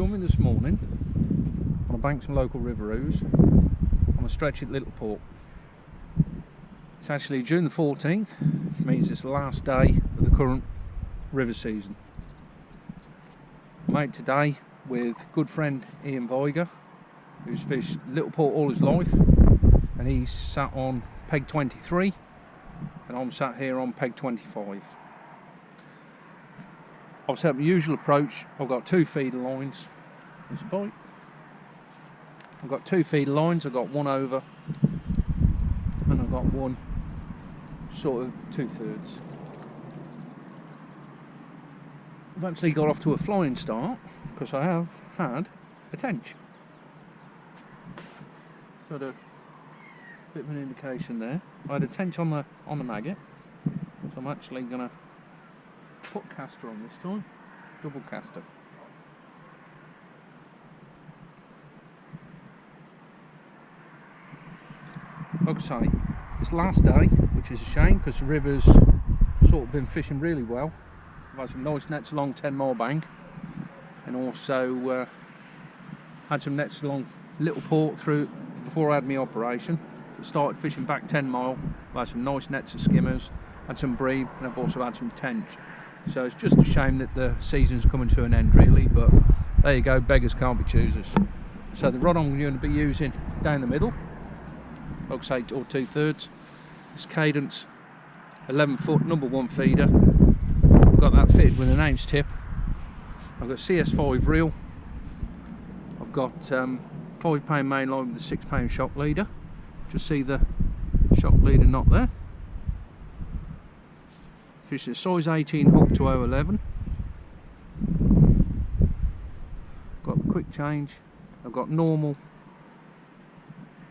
Joined me this morning on a banks and local river ouse on a stretch at Littleport. It's actually June the 14th, which means it's the last day of the current river season. I'm out today with good friend Iain, who's fished Littleport all his life, and he's sat on peg 23 and I'm sat here on peg 25. I've set my usual approach. I've got two feeder lines. There's a bite. I've got two feeder lines. I've got one over and I've got one sort of 2/3. I've actually got off to a flying start because I have had a tench. So a bit of an indication there. I had a tench on the maggot, so I'm actually going to put caster on this time, double caster. Like I say, it's last day, which is a shame because the river's sort of been fishing really well. I've had some nice nets along 10 mile bank, and also had some nets along Littleport through before I had my operation. Started fishing back 10 mile. I've had some nice nets of skimmers, had some bream, and I've also had some tench. So it's just a shame that the season's coming to an end really, but there you go, beggars can't be choosers. So the rod I'm going to be using down the middle, like I say, or 2/3, it's Cadence 11 foot number 1 feeder. I've got that fitted with an ounce tip. I've got CS5 reel. I've got 5 pound main line with a 6 pound shock leader. Just see the shock leader knot there. Fishing size 18 hook to 011. Got the quick change. I've got normal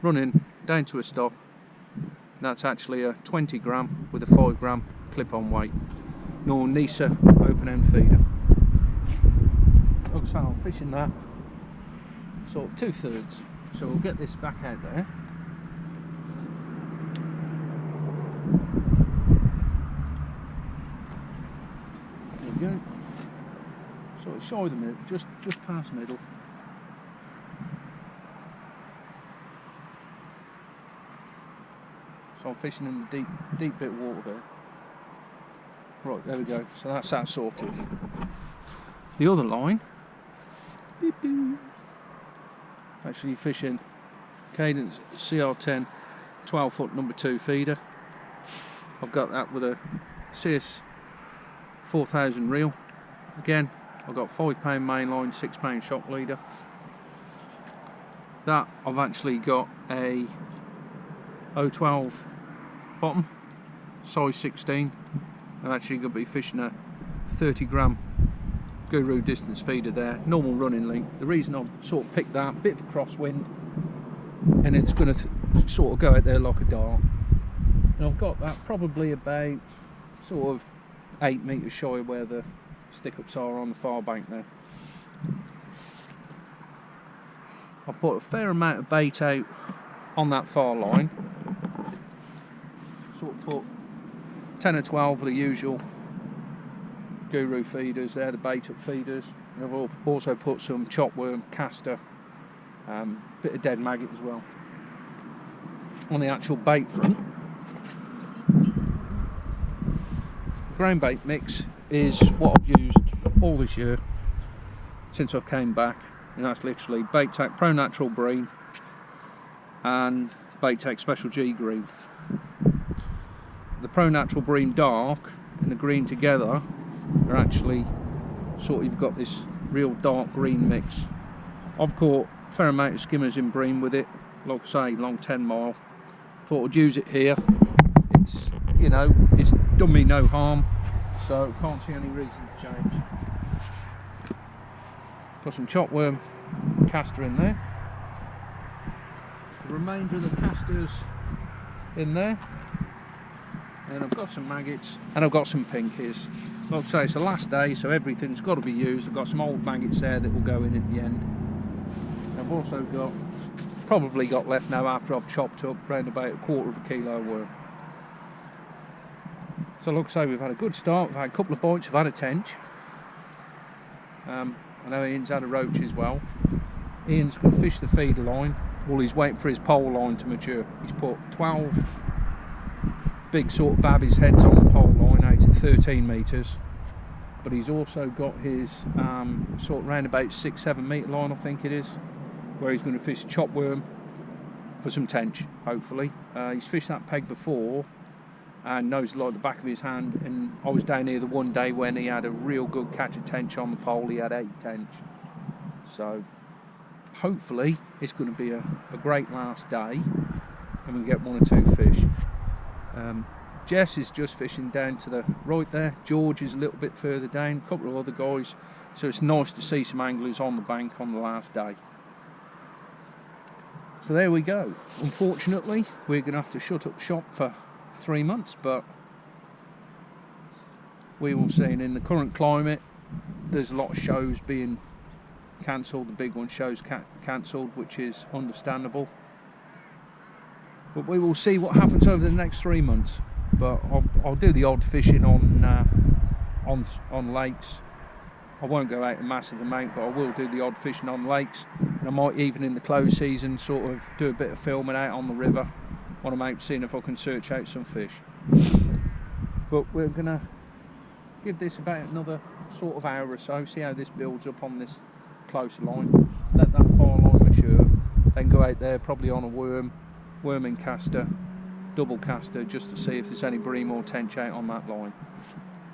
running down to a stop. That's actually a 20 gram with a 5 gram clip on weight. Normal Nisa open end feeder. Like I say, I'm fishing that sort of 2/3. So we'll get this back out there. Go. Sort of shy of the middle, just past middle. So I'm fishing in the deep bit of water there. Right, there we go. So that's that sorted. The other line, beep, beep, actually fishing Cadence CR10 12 foot number 2 feeder. I've got that with a CS 4000 reel. Again, I've got 5 pound main line, 6 pound shock leader. That I've actually got a 012 bottom, size 16. I'm actually going to be fishing a 30 gram Guru distance feeder there, normal running length. The reason I've sort of picked that, bit of a crosswind, and it's going to sort of go out there like a dart. And I've got that probably about sort of 8 metres shy of where the stick-ups are on the far bank there. I've put a fair amount of bait out on that far line. Sort of put 10 or 12 of the usual Guru feeders there, the bait up feeders. And I've also put some chopworm, caster, bit of dead maggot as well. On the actual bait front, ground bait mix is what I've used all this year since I've came back, and that's literally Bait Tech Pro Natural Bream and Bait Tech Special G Green. The Pro Natural Bream dark and the green together are actually sort of, you've got this real dark green mix. I've caught a fair amount of skimmers in bream with it, like I say, long 10 mile. Thought I'd use it here. It's, you know, it's done me no harm, so can't see any reason to change. Got some chopworm caster in there. The remainder of the casters in there. And I've got some maggots and I've got some pinkies. Like I say, it's the last day, so everything's got to be used. I've got some old maggots there that will go in at the end. I've also probably got left now after I've chopped up around about 1/4 kilo worm. So like I say, we've had a good start, we've had a couple of bites, we've had a tench. I know Ian's had a roach as well. Ian's going to fish the feeder line. Well, he's waiting for his pole line to mature. He's put 12 big sort of babbies heads on the pole line out at 13 metres. But he's also got his sort of round about 6-7 metre line, I think it is, where he's going to fish chopworm for some tench, hopefully. He's fished that peg before and knows like the back of his hand, and I was down here the one day when he had a real good catch of tench on the pole. He had 8 tench, so hopefully it's going to be a great last day and we get 1 or 2 fish. Jess is just fishing down to the right there. George is a little bit further down, a couple of other guys, so it's nice to see some anglers on the bank on the last day. So there we go. Unfortunately we're going to have to shut up shop for 3 months, but we will see. And in the current climate there's a lot of shows being cancelled, the big one shows cancelled, which is understandable, but we will see what happens over the next 3 months. But I'll do the odd fishing on lakes. I won't go out a massive amount, but I will do the odd fishing on lakes, and I might even in the closed season sort of do a bit of filming out on the river when I'm out seeing if I can search out some fish. But we're gonna give this about another sort of hour or so, see how this builds up on this closer line, let that far line mature, then go out there probably on a worming caster, double caster, just to see if there's any bream or tench out on that line.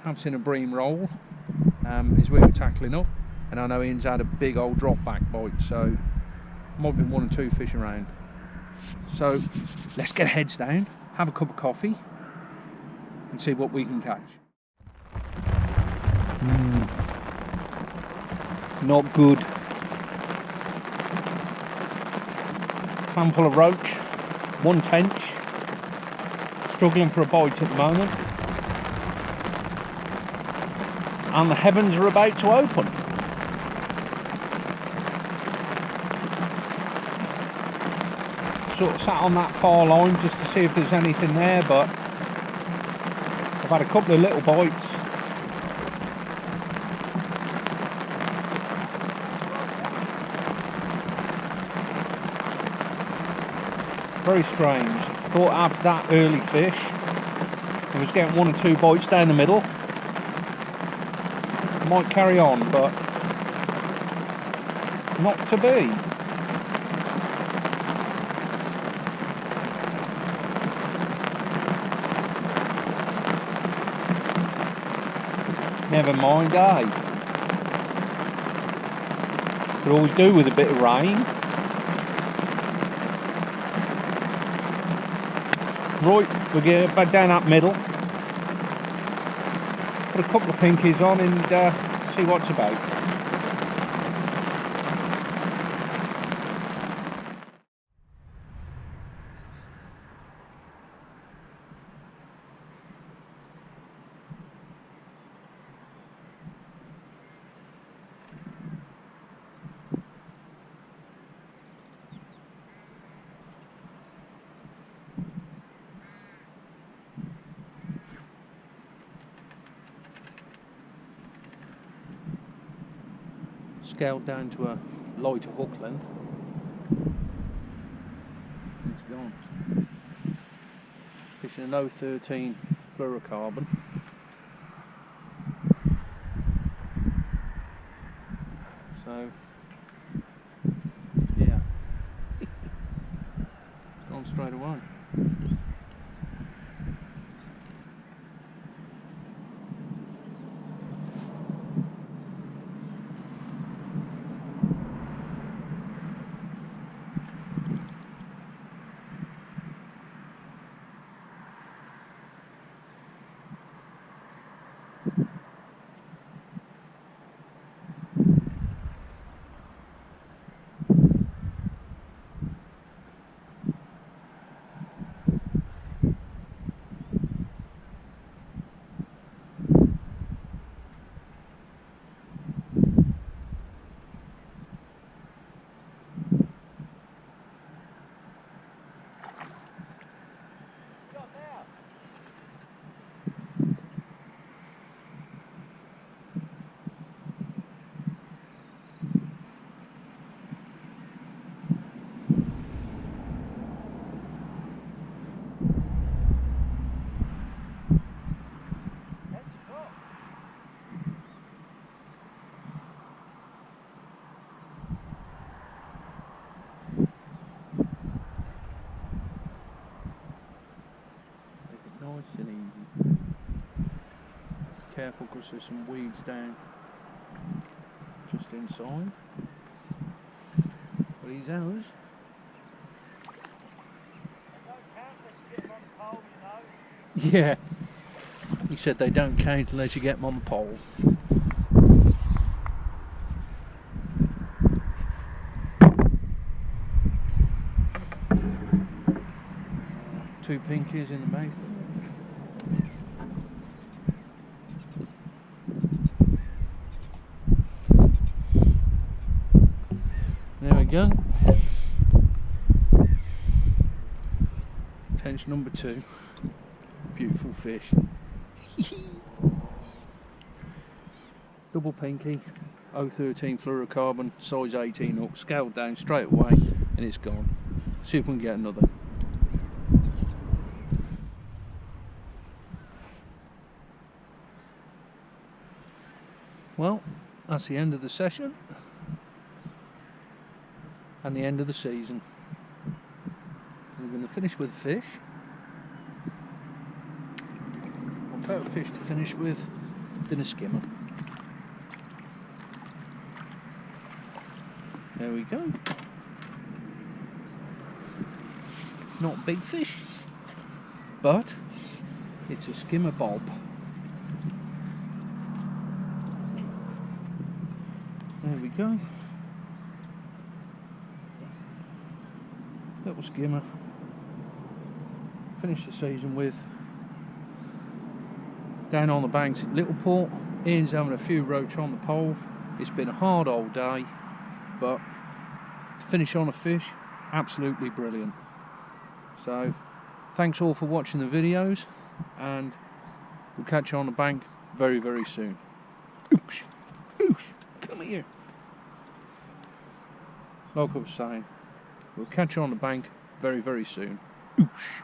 Have seen a bream roll is where we're tackling up, and I know Ian's had a big old drop back bite, so might be 1 or 2 fish around. So let's get heads down, have a cup of coffee and see what we can catch. Not good. Handful of roach, 1 tench, struggling for a bite at the moment, and the heavens are about to open. Sort of sat on that far line just to see if there's anything there, but I've had a couple of little bites. Very strange. Thought after that early fish I was getting 1 or 2 bites down the middle. Might carry on, but not to be. Never mind, eh? Could always do with a bit of rain. Right, we'll get back down that middle. Put a couple of pinkies on and see what's about. Scaled down to a lighter hook length. It's gone. Fishing an 013 fluorocarbon. So, yeah, it's gone straight away. careful because there's some weeds down just inside. But he's ours. Yeah, he said they don't count unless you get them on the pole. Two pinkies in the mouth. There we go. Tension number 2. Beautiful fish. Double pinky, 013 fluorocarbon, size 18 hook, scaled down straight away, and it's gone. See if we can get another. Well, that's the end of the session and the end of the season. We're going to finish with fish. Better fish to finish with than a skimmer. There we go. Not big fish, but it's a skimmer bob. There we go. Little skimmer. Finish the season with. Down on the banks at Littleport, Iain's having a few roach on the pole. It's been a hard old day, but to finish on a fish, absolutely brilliant. So, thanks all for watching the videos, and we'll catch you on the bank very, very soon. Oosh, oosh, come here. Like I was saying, we'll catch you on the bank very, very soon. Oosh.